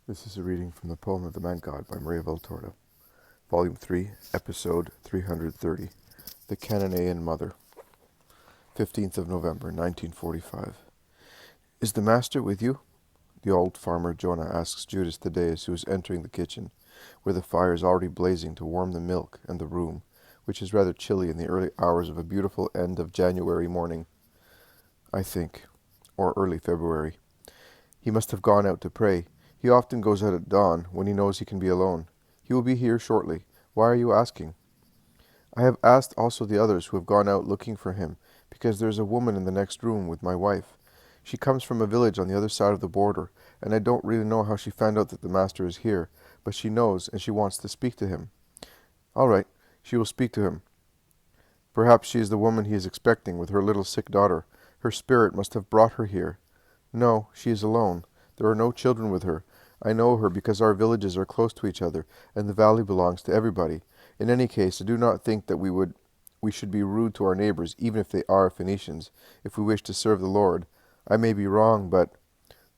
This is a reading from the poem of the Man God by Maria Valtorta, Volume 3, Episode 330, The Cananean Mother, 15th of November, 1945. Is the master with you? The old farmer Jonah asks Judas Thaddeus, who is entering the kitchen, where the fire is already blazing to warm the milk and the room, which is rather chilly in the early hours of a beautiful end of January morning, I think, or early February. He must have gone out to pray. He often goes out at dawn, when he knows he can be alone. He will be here shortly. Why are you asking? I have asked also the others who have gone out looking for him, because there is a woman in the next room with my wife. She comes from a village on the other side of the border, and I don't really know how she found out that the master is here, but she knows, and she wants to speak to him. All right, she will speak to him. Perhaps she is the woman he is expecting, with her little sick daughter. Her spirit must have brought her here. No, she is alone. There are no children with her. I know her because our villages are close to each other, and the valley belongs to everybody. In any case, I do not think that we should be rude to our neighbors, even if they are Phoenicians, if we wish to serve the Lord. I may be wrong, but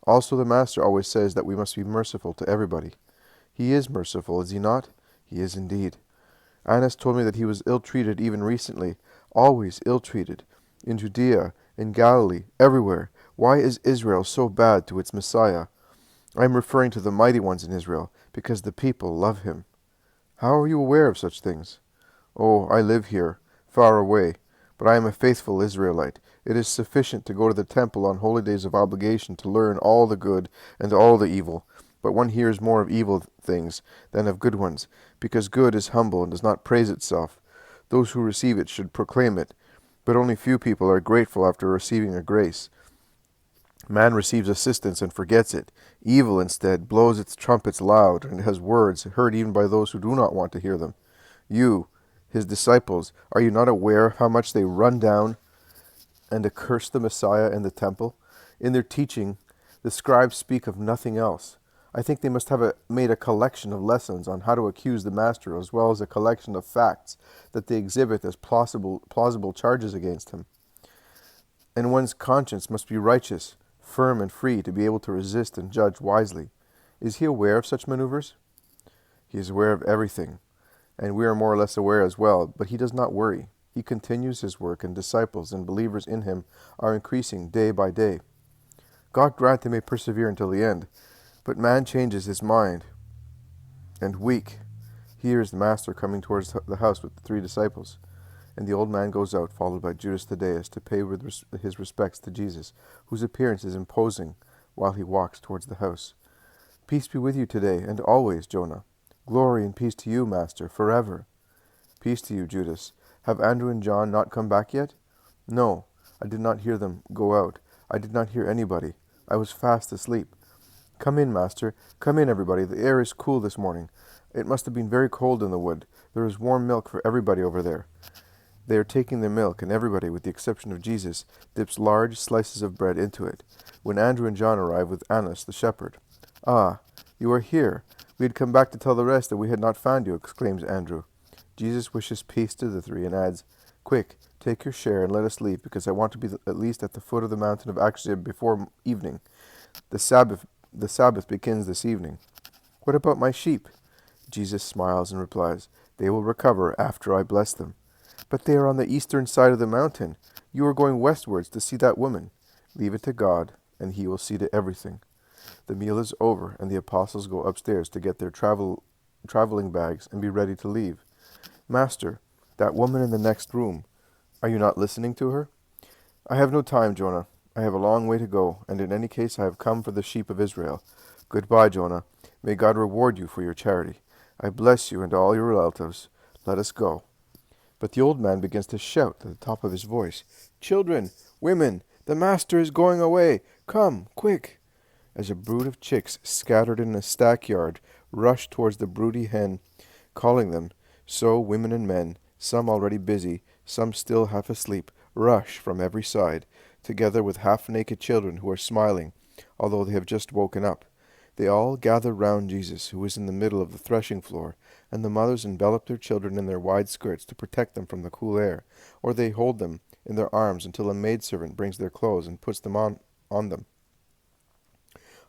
also the Master always says that we must be merciful to everybody. He is merciful, is he not? He is indeed. Annas told me that he was ill-treated even recently, always ill-treated, in Judea, in Galilee, everywhere. Why is Israel so bad to its Messiah? I am referring to the mighty ones in Israel, because the people love him. How are you aware of such things? Oh, I live here, far away, but I am a faithful Israelite. It is sufficient to go to the temple on holy days of obligation to learn all the good and all the evil. But one hears more of evil things than of good ones, because good is humble and does not praise itself. Those who receive it should proclaim it, but only few people are grateful after receiving a grace. Man receives assistance and forgets it. Evil, instead, blows its trumpets loud and has words heard even by those who do not want to hear them. You, his disciples, are you not aware of how much they run down and accuse the Messiah in the temple? In their teaching, the scribes speak of nothing else. I think they must have made a collection of lessons on how to accuse the Master, as well as a collection of facts that they exhibit as plausible charges against him. And one's conscience must be righteous, firm and free to be able to resist and judge wisely. Is he aware of such maneuvers? He is aware of everything, and we are more or less aware as well, but he does not worry. He continues his work, and disciples and believers in him are increasing day by day. God grant they may persevere until the end, but man changes his mind, and weak. Here is the Master coming towards the house with the 3 disciples. And the old man goes out, followed by Judas Thaddeus, to pay his respects to Jesus, whose appearance is imposing while he walks towards the house. Peace be with you today, and always, Jonah. Glory and peace to you, Master, forever. Peace to you, Judas. Have Andrew and John not come back yet? No, I did not hear them go out. I did not hear anybody. I was fast asleep. Come in, Master. Come in, everybody. The air is cool this morning. It must have been very cold in the wood. There is warm milk for everybody over there. They are taking their milk, and everybody, with the exception of Jesus, dips large slices of bread into it, when Andrew and John arrive with Annas the shepherd. Ah, you are here. We had come back to tell the rest that we had not found you, exclaims Andrew. Jesus wishes peace to the 3 and adds, Quick, take your share and let us leave, because I want to be at least at the foot of the mountain of Akshib before evening. The Sabbath begins this evening. What about my sheep? Jesus smiles and replies, They will recover after I bless them. But they are on the eastern side of the mountain. You are going westwards to see that woman. Leave it to God, and he will see to everything. The meal is over, and the apostles go upstairs to get their traveling bags and be ready to leave. Master, that woman in the next room, are you not listening to her? I have no time, Jonah. I have a long way to go, and in any case I have come for the sheep of Israel. Goodbye, Jonah. May God reward you for your charity. I bless you and all your relatives. Let us go. But the old man begins to shout at the top of his voice, Children, women, the Master is going away. Come, quick. As a brood of chicks scattered in a stackyard rush towards the broody hen, calling them, so women and men, some already busy, some still half asleep, rush from every side, together with half-naked children who are smiling, although they have just woken up. They all gather round Jesus, who is in the middle of the threshing floor, and the mothers envelop their children in their wide skirts to protect them from the cool air, or they hold them in their arms until a maidservant brings their clothes and puts them on them.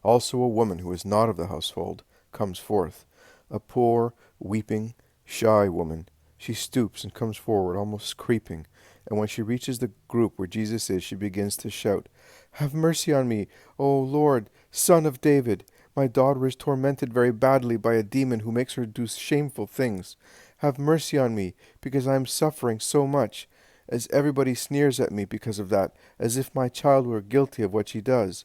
Also a woman who is not of the household comes forth, a poor, weeping, shy woman. She stoops and comes forward, almost creeping, and when she reaches the group where Jesus is, she begins to shout, "Have mercy on me, O Lord, Son of David! My daughter is tormented very badly by a demon who makes her do shameful things. Have mercy on me, because I am suffering so much, as everybody sneers at me because of that, as if my child were guilty of what she does.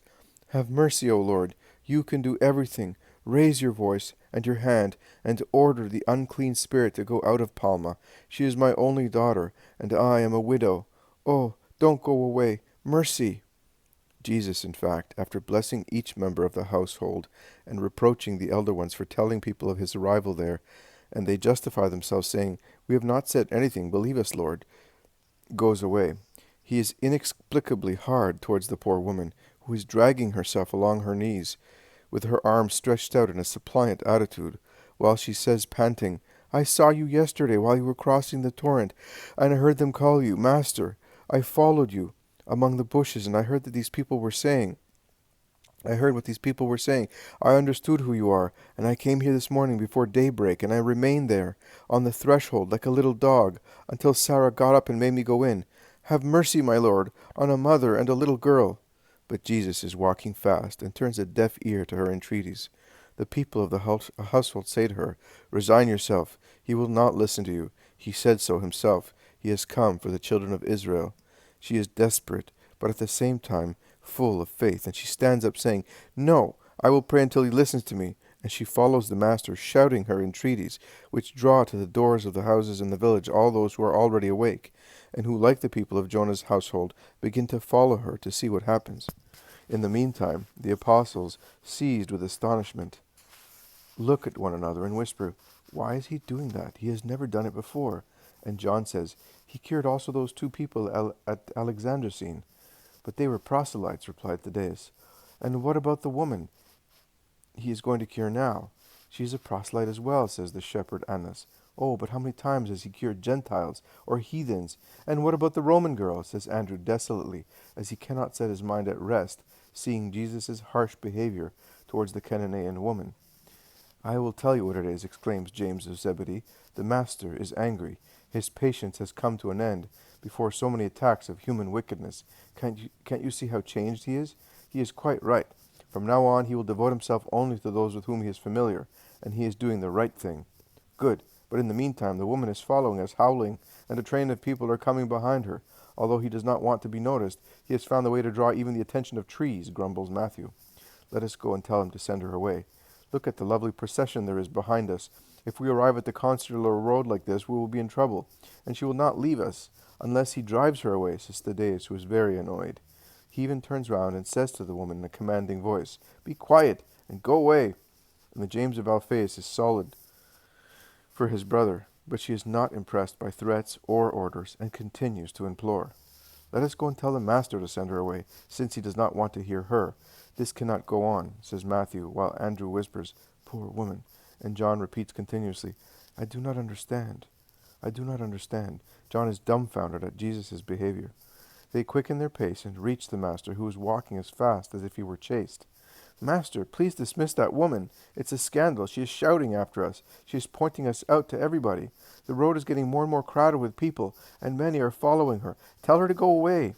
Have mercy, O Lord, you can do everything. Raise your voice and your hand, and order the unclean spirit to go out of Palma. She is my only daughter, and I am a widow. Oh, don't go away. Mercy!" Jesus, in fact, after blessing each member of the household and reproaching the elder ones for telling people of his arrival there, and they justify themselves, saying, "We have not said anything, believe us, Lord," goes away. He is inexplicably hard towards the poor woman, who is dragging herself along her knees, with her arms stretched out in a suppliant attitude, while she says, panting, "I saw you yesterday while you were crossing the torrent, and I heard them call you, Master. I followed you among the bushes, and I heard what these people were saying. I understood who you are, and I came here this morning before daybreak, and I remained there, on the threshold, like a little dog, until Sarah got up and made me go in. Have mercy, my Lord, on a mother and a little girl." But Jesus is walking fast, and turns a deaf ear to her entreaties. The people of the household say to her, "Resign yourself. He will not listen to you. He said so himself. He has come for the children of Israel." She is desperate, but at the same time full of faith, and she stands up saying, "No, I will pray until he listens to me." And she follows the master, shouting her entreaties, which draw to the doors of the houses in the village all those who are already awake, and who, like the people of Jonah's household, begin to follow her to see what happens. In the meantime, the apostles, seized with astonishment, look at one another and whisper, "Why is he doing that? He has never done it before." And John says, "He cured also those two people at Alexandrine." "But they were proselytes," replied Thaddeus. "And what about the woman he is going to cure now?" "She is a proselyte as well," says the shepherd Annas. "Oh, but how many times has he cured Gentiles or heathens?" "And what about the Roman girl?" says Andrew desolately, as he cannot set his mind at rest, seeing Jesus' harsh behavior towards the Canaanite woman. "I will tell you what it is," exclaims James of Zebedee. "The Master is angry. His patience has come to an end before so many attacks of human wickedness. Can't you see how changed he is? He is quite right. From now on he will devote himself only to those with whom he is familiar, and he is doing the right thing." "Good, but in the meantime the woman is following us, howling, and a train of people are coming behind her. Although he does not want to be noticed, he has found the way to draw even the attention of trees," grumbles Matthew. "Let us go and tell him to send her away. Look at the lovely procession there is behind us. If we arrive at the consular road like this, we will be in trouble, and she will not leave us unless he drives her away," says Thaddeus, who is very annoyed. He even turns round and says to the woman in a commanding voice, "Be quiet and go away." And the James of Alphaeus is solid for his brother, but she is not impressed by threats or orders, and continues to implore. "Let us go and tell the Master to send her away, since he does not want to hear her. This cannot go on," says Matthew, while Andrew whispers, "Poor woman," and John repeats continuously, "I do not understand. I do not understand." John is dumbfounded at Jesus' behavior. They quicken their pace and reach the Master, who is walking as fast as if he were chased. "Master, please dismiss that woman. It's a scandal. She is shouting after us. She is pointing us out to everybody. The road is getting more and more crowded with people, and many are following her. Tell her to go away."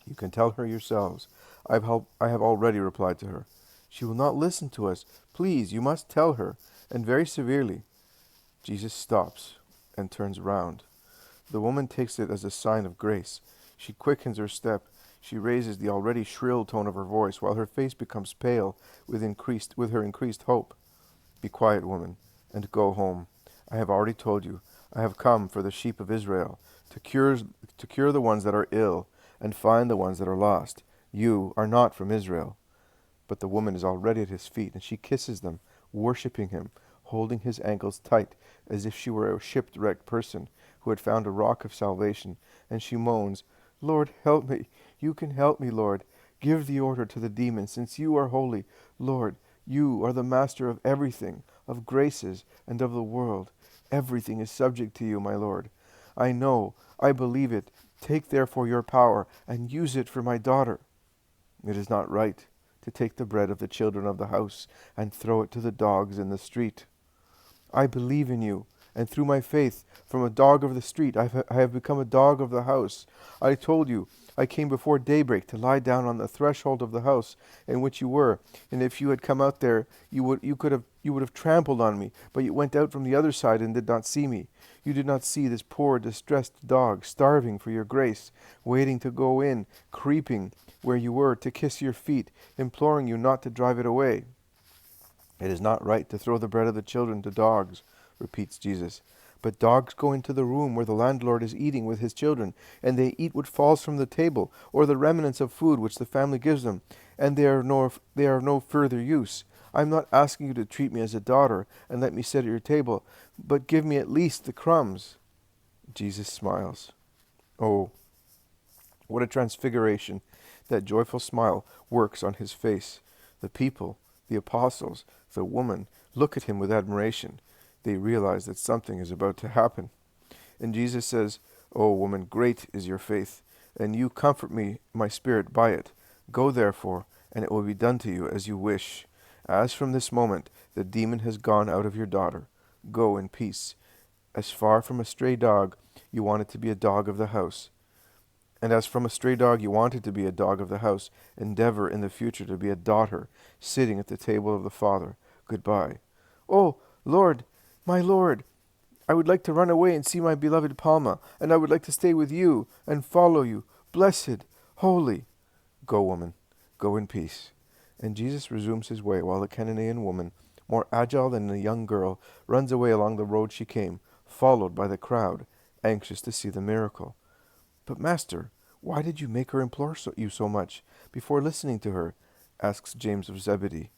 "You can tell her yourselves. I have already replied to her." "She will not listen to us. Please, you must tell her," and very severely. Jesus stops and turns round. The woman takes it as a sign of grace. She quickens her step. She raises the already shrill tone of her voice, while her face becomes pale with her increased hope. "Be quiet, woman, and go home. I have already told you. I have come for the sheep of Israel, to cure the ones that are ill, and find the ones that are lost. You are not from Israel." But the woman is already at his feet, and she kisses them, worshipping him, holding his ankles tight, as if she were a shipwrecked person who had found a rock of salvation, and she moans, "Lord, help me. You can help me, Lord. Give the order to the demon, since you are holy. Lord, you are the master of everything, of graces, and of the world. Everything is subject to you, my Lord. I know, I believe it. Take therefore your power, and use it for my daughter." It is not right to take the bread of the children of the house and throw it to the dogs in the street. I believe in you, and through my faith, from a dog of the street, I have become a dog of the house. I told you, I came before daybreak to lie down on the threshold of the house in which you were, and if you had come out there, you would have trampled on me, but you went out from the other side and did not see me. You did not see this poor, distressed dog, starving for your grace, waiting to go in, creeping where you were, to kiss your feet, imploring you not to drive it away. It is not right to throw the bread of the children to dogs, repeats Jesus. But dogs go into the room where the landlord is eating with his children, and they eat what falls from the table, or the remnants of food which the family gives them, and they are no further use. I am not asking you to treat me as a daughter, and let me sit at your table, but give me at least the crumbs. Jesus smiles. Oh, what a transfiguration! That joyful smile works on his face. The people, the apostles, the woman, look at him with admiration. They realize that something is about to happen. And Jesus says, "O woman, great is your faith, and you comfort me, my spirit, by it. Go therefore, and it will be done to you as you wish. As from this moment the demon has gone out of your daughter. Go in peace. As far from a stray dog, you wanted to be a dog of the house. And as from a stray dog you wanted to be a dog of the house, endeavor in the future to be a daughter, sitting at the table of the Father. Goodbye." "Oh, Lord, my Lord, I would like to run away and see my beloved Palma, and I would like to stay with you and follow you, blessed, holy." "Go, woman, go in peace." And Jesus resumes his way, while the Canaanite woman, more agile than a young girl, runs away along the road she came, followed by the crowd, anxious to see the miracle. "But, Master, why did you make her implore you so much before listening to her?" asks James of Zebedee.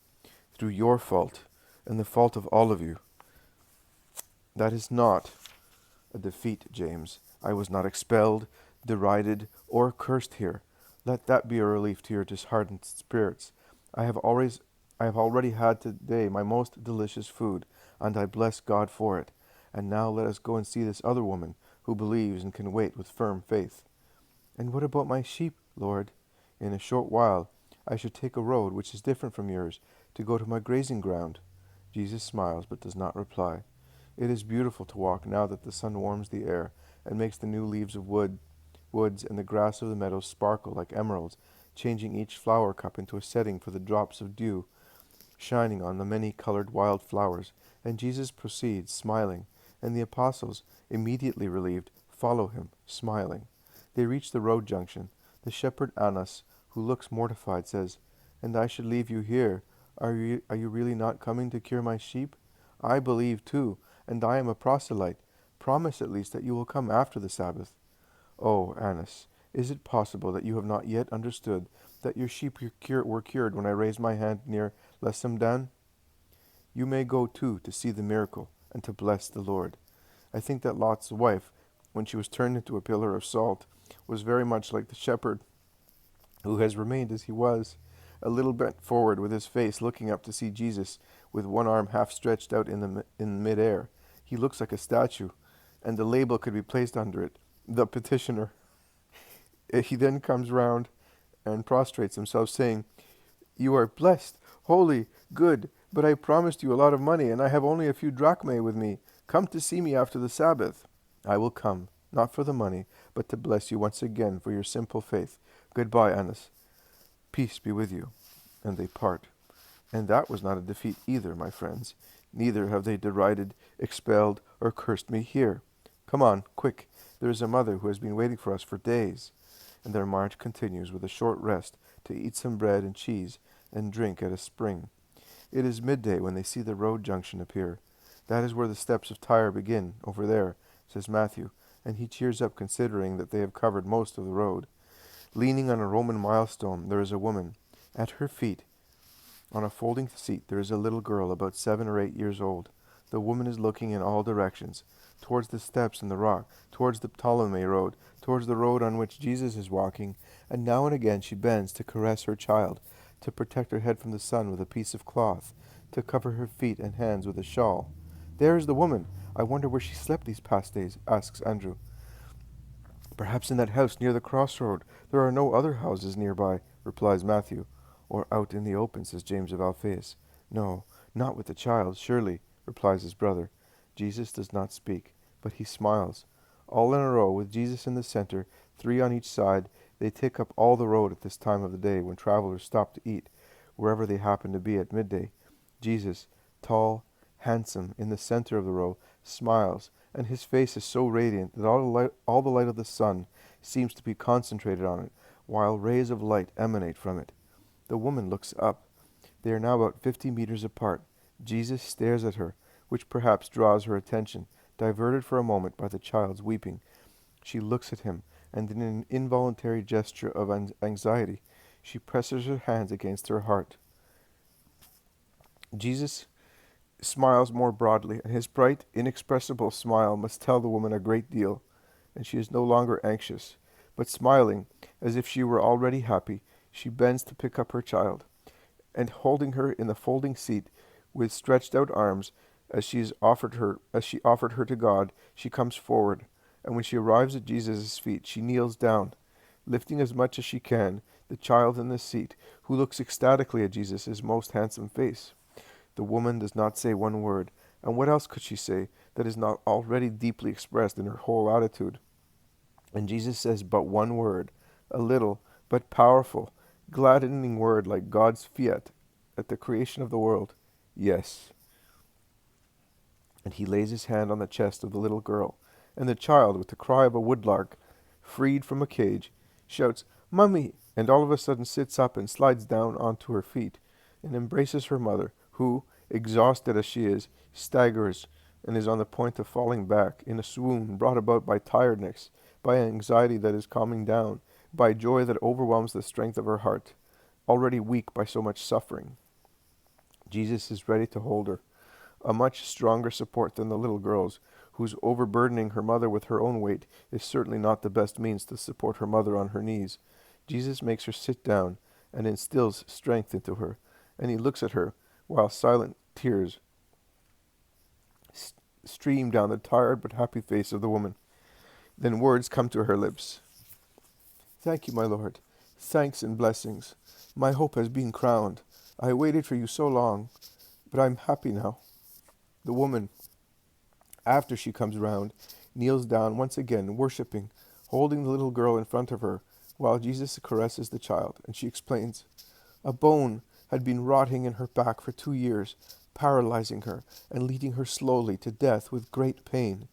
"Through your fault, and the fault of all of you." "That is not a defeat, James. I was not expelled, derided, or cursed here. Let that be a relief to your disheartened spirits. I have already had today my most delicious food, and I bless God for it. And now let us go and see this other woman, who believes and can wait with firm faith." "And what about my sheep, Lord? In a short while I should take a road which is different from yours, to go to my grazing ground." Jesus smiles, but does not reply. It is beautiful to walk now that the sun warms the air, and makes the new leaves of woods and the grass of the meadows sparkle like emeralds, changing each flower cup into a setting for the drops of dew, shining on the many-colored wild flowers. And Jesus proceeds, smiling, and the apostles, immediately relieved, follow him, smiling. They reach the road junction. The shepherd Annas, who looks mortified, says, "And I should leave you here. Are you really not coming to cure my sheep? I believe too, and I am a proselyte. Promise at least that you will come after the Sabbath." "Oh, Annas, is it possible that you have not yet understood that your sheep were cured when I raised my hand near Lesamdan? You may go too to see the miracle and to bless the Lord." I think that Lot's wife, when she was turned into a pillar of salt, was very much like the shepherd, who has remained as he was, a little bent forward with his face looking up to see Jesus, with one arm half stretched out in mid-air. He looks like a statue, and the label could be placed under it, "The Petitioner." He then comes round and prostrates himself, saying, "You are blessed, holy, good, but I promised you a lot of money, and I have only a few drachmae with me. Come to see me after the Sabbath." "I will come, not for the money, but to bless you once again for your simple faith. Goodbye, Annas. Peace be with you." And they part. And that was not a defeat either, my friends. Neither have they derided, expelled, or cursed me here. Come on, quick. There is a mother who has been waiting for us for days. And their march continues with a short rest to eat some bread and cheese and drink at a spring. It is midday when they see the road junction appear. "That is where the steps of Tyre begin, over there," says Matthew, and he cheers up considering that they have covered most of the road. Leaning on a Roman milestone there is a woman. At her feet, on a folding seat, there is a little girl about 7 or 8 years old. The woman is looking in all directions, towards the steps in the rock, towards the Ptolemy road, towards the road on which Jesus is walking, and now and again she bends to caress her child, to protect her head from the sun with a piece of cloth, to cover her feet and hands with a shawl. "There is the woman. I wonder where she slept these past days," asks Andrew. "Perhaps in that house near the crossroad. There are no other houses nearby," replies Matthew. or out in the open, says James of Alphaeus. No, not with the child, surely, replies his brother. Jesus does not speak, but he smiles. All in a row, with Jesus in the center, 3 on each side, they take up all the road at this time of the day when travelers stop to eat, wherever they happen to be at midday. Jesus, tall, handsome, in the center of the row, smiles, and his face is so radiant that all the light of the sun seems to be concentrated on it, while rays of light emanate from it. The woman looks up. They are now about 50 meters apart. Jesus stares at her, which perhaps draws her attention, diverted for a moment by the child's weeping. She looks at him, and in an involuntary gesture of anxiety, she presses her hands against her heart. Jesus smiles more broadly, and his bright, inexpressible smile must tell the woman a great deal, and she is no longer anxious, but smiling, as if she were already happy, she bends to pick up her child, and holding her in the folding seat with stretched out arms, as she offered her to God, she comes forward, and when she arrives at Jesus' feet, she kneels down, lifting as much as she can the child in the seat, who looks ecstatically at Jesus' most handsome face. The woman does not say one word, and what else could she say that is not already deeply expressed in her whole attitude? And Jesus says but one word, a little but powerful, gladdening word like God's fiat at the creation of the world. Yes. And he lays his hand on the chest of the little girl, and the child, with the cry of a woodlark freed from a cage, shouts, "Mummy!" and all of a sudden sits up and slides down onto her feet and embraces her mother, who, exhausted as she is, staggers and is on the point of falling back in a swoon brought about by tiredness, by anxiety that is calming down, by joy that overwhelms the strength of her heart, already weak by so much suffering. Jesus is ready to hold her, a much stronger support than the little girl's, whose overburdening her mother with her own weight is certainly not the best means to support her mother on her knees. Jesus makes her sit down and instills strength into her, and he looks at her while silent tears stream down the tired but happy face of the woman. Then words come to her lips. "Thank you, my Lord. Thanks and blessings. My hope has been crowned. I waited for you so long, but I'm happy now." The woman, after she comes round, kneels down once again, worshipping, holding the little girl in front of her, while Jesus caresses the child, and she explains. A bone had been rotting in her back for 2 years, paralyzing her and leading her slowly to death with great pain.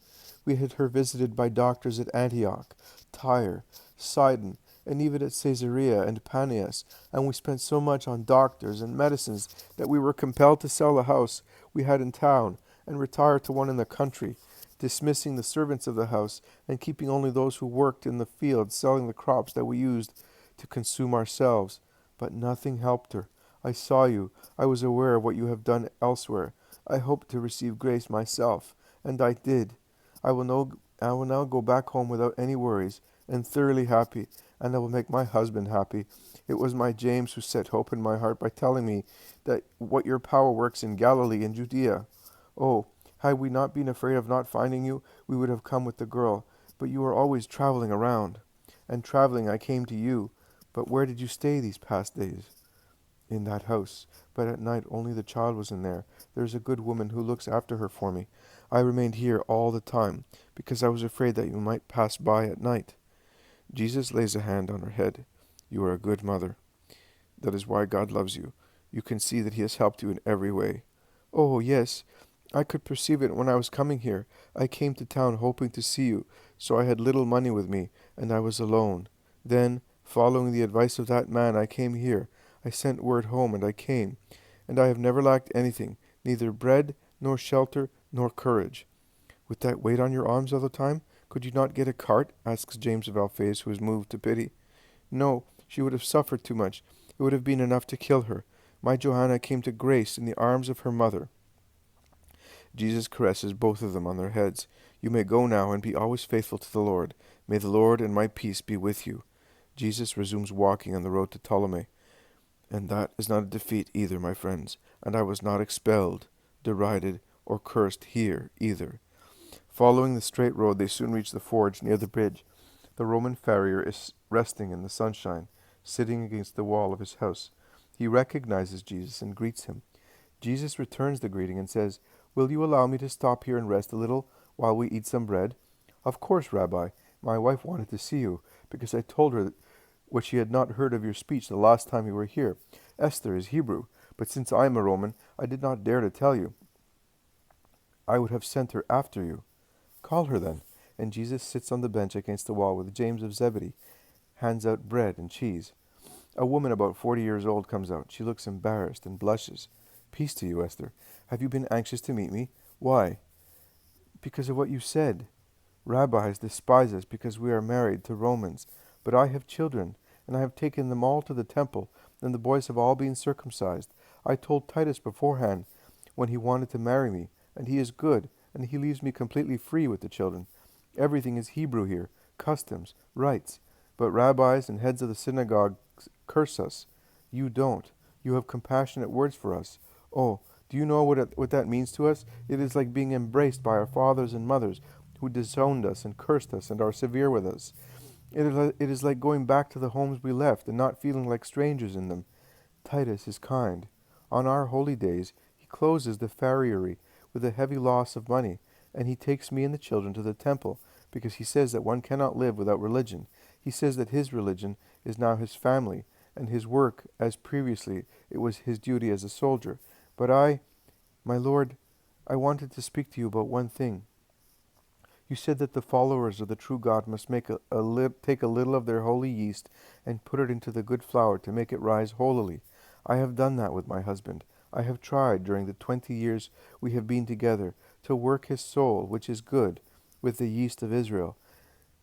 We had her visited by doctors at Antioch, Tyre, Sidon, and even at Caesarea and Paneas, and we spent so much on doctors and medicines that we were compelled to sell the house we had in town and retire to one in the country, dismissing the servants of the house and keeping only those who worked in the fields, selling the crops that we used to consume ourselves. But nothing helped her. I saw you. I was aware of what you have done elsewhere. I hoped to receive grace myself, and I did. I will now go back home without any worries, and thoroughly happy, and I will make my husband happy. It was my James who set hope in my heart by telling me that what your power works in Galilee and Judea. Oh, had we not been afraid of not finding you, we would have come with the girl, but you are always traveling around. And traveling I came to you. But where did you stay these past days? In that house, but at night only the child was in there. There is a good woman who looks after her for me. I remained here all the time, because I was afraid that you might pass by at night. Jesus lays a hand on her head. You are a good mother. That is why God loves you. You can see that he has helped you in every way. Oh, yes, I could perceive it when I was coming here. I came to town hoping to see you, so I had little money with me, and I was alone. Then, following the advice of that man, I came here. I sent word home, and I came. And I have never lacked anything, neither bread, nor shelter, nor courage. With that weight on your arms all the time, could you not get a cart? Asks James of Alphaeus, who is moved to pity. No, she would have suffered too much. It would have been enough to kill her. My Johanna came to grace in the arms of her mother. Jesus caresses both of them on their heads. You may go now and be always faithful to the Lord. May the Lord and my peace be with you. Jesus resumes walking on the road to Ptolemy. And that is not a defeat either, my friends. And I was not expelled, derided, or cursed here either. Following the straight road, they soon reach the forge near the bridge. The Roman farrier is resting in the sunshine, sitting against the wall of his house. He recognizes Jesus and greets him. Jesus returns the greeting and says, "Will you allow me to stop here and rest a little while we eat some bread?" "Of course, Rabbi. My wife wanted to see you, because I told her what she had not heard of your speech the last time you were here. Esther is Hebrew, but since I am a Roman, I did not dare to tell you. I would have sent her after you." "Call her then." And Jesus sits on the bench against the wall with James of Zebedee, hands out bread and cheese. A woman about 40 years old comes out. She looks embarrassed and blushes. "Peace to you, Esther. Have you been anxious to meet me?" "Why?" "Because of what you said. Rabbis despise us because we are married to Romans. But I have children, and I have taken them all to the temple, and the boys have all been circumcised. I told Titus beforehand when he wanted to marry me, and he is good, and he leaves me completely free with the children. Everything is Hebrew here, customs, rites. But rabbis and heads of the synagogues curse us. You don't. You have compassionate words for us. Oh, do you know what that means to us? It is like being embraced by our fathers and mothers, who disowned us and cursed us and are severe with us. It is like going back to the homes we left and not feeling like strangers in them. Titus is kind. On our holy days, he closes the farriery with a heavy loss of money, and he takes me and the children to the temple, because he says that one cannot live without religion. He says that his religion is now his family, and his work, as previously it was his duty as a soldier. But my Lord, I wanted to speak to you about one thing. You said that the followers of the true God must take a little of their holy yeast and put it into the good flour to make it rise holily. I have done that with my husband. I have tried during the 20 years we have been together to work his soul, which is good, with the yeast of Israel.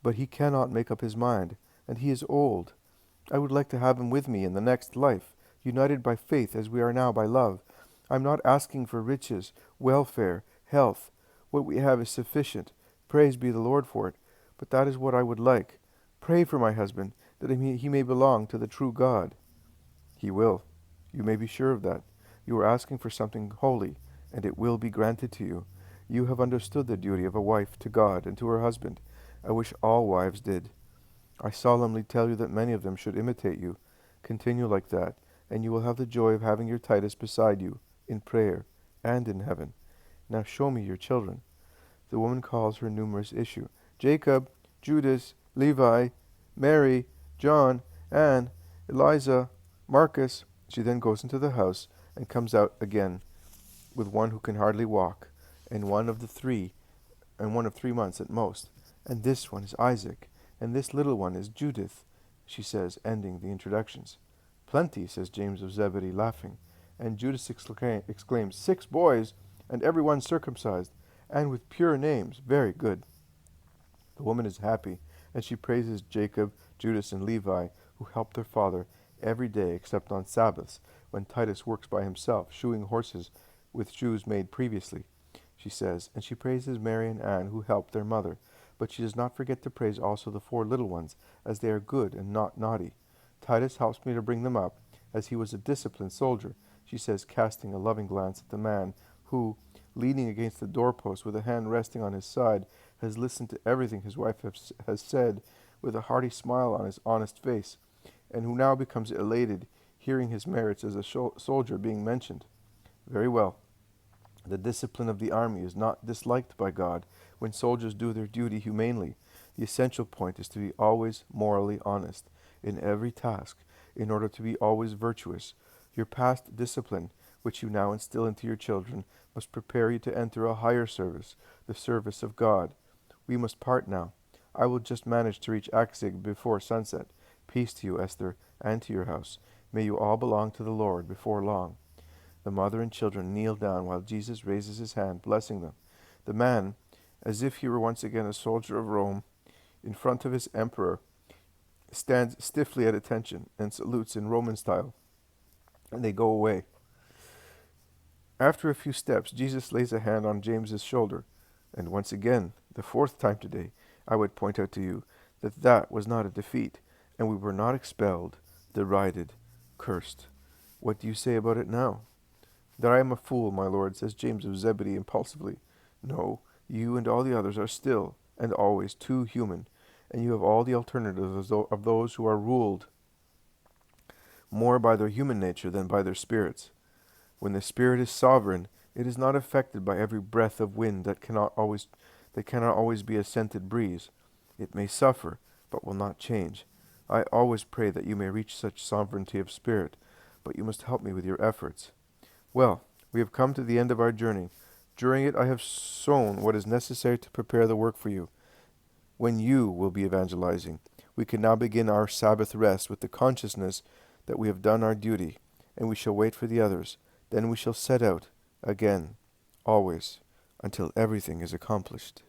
But he cannot make up his mind, and he is old. I would like to have him with me in the next life, united by faith as we are now by love. I am not asking for riches, welfare, health. What we have is sufficient. Praise be the Lord for it. But that is what I would like. Pray for my husband, that he may belong to the true God." "He will. You may be sure of that. You are asking for something holy, and it will be granted to you. You have understood the duty of a wife to God and to her husband. I wish all wives did. I solemnly tell you that many of them should imitate you. Continue like that, and you will have the joy of having your Titus beside you, in prayer, and in heaven. Now show me your children." The woman calls her numerous issue: Jacob, Judas, Levi, Mary, John, Anne, Eliza, Marcus. She then goes into the house and comes out again with one who can hardly walk, and one of 3 months at most. "And this one is Isaac, and this little one is Judith," she says, ending the introductions. "Plenty," says James of Zebedee, laughing. And Judas exclaims, "6 boys, and every one circumcised, and with pure names. Very good." The woman is happy, and she praises Jacob, Judas, and Levi, who help their father every day except on Sabbaths, when Titus works by himself, shoeing horses with shoes made previously, she says. And she praises Mary and Anne, who help their mother. But she does not forget to praise also the 4 little ones, as they are good and not naughty. "Titus helps me to bring them up, as he was a disciplined soldier," she says, casting a loving glance at the man who, leaning against the doorpost with a hand resting on his side, has listened to everything his wife has said with a hearty smile on his honest face, and who now becomes elated, hearing his merits as a soldier being mentioned. Very well. The discipline of the army is not disliked by God when soldiers do their duty humanely. The essential point is to be always morally honest in every task, in order to be always virtuous. Your past discipline, which you now instill into your children, must prepare you to enter a higher service, the service of God. We must part now. I will just manage to reach Achzig before sunset. Peace to you, Esther, and to your house. May you all belong to the Lord before long." The mother and children kneel down while Jesus raises his hand, blessing them. The man, as if he were once again a soldier of Rome, in front of his emperor, stands stiffly at attention and salutes in Roman style, and they go away. After a few steps, Jesus lays a hand on James's shoulder, and once again, the 4th time today, I would point out to you that was not a defeat, and we were not expelled, derided, cursed. What do you say about it now? "That I am a fool, my lord," says James of Zebedee impulsively. "No, you and all the others are still and always too human, and you have all the alternatives of those who are ruled more by their human nature than by their spirits. When the spirit is sovereign, it is not affected by every breath of wind that cannot always be a scented breeze. It may suffer, but will not change. I always pray that you may reach such sovereignty of spirit, but you must help me with your efforts. Well, we have come to the end of our journey. During it I have sown what is necessary to prepare the work for you. When you will be evangelizing, we can now begin our Sabbath rest with the consciousness that we have done our duty, and we shall wait for the others. Then we shall set out again, always, until everything is accomplished.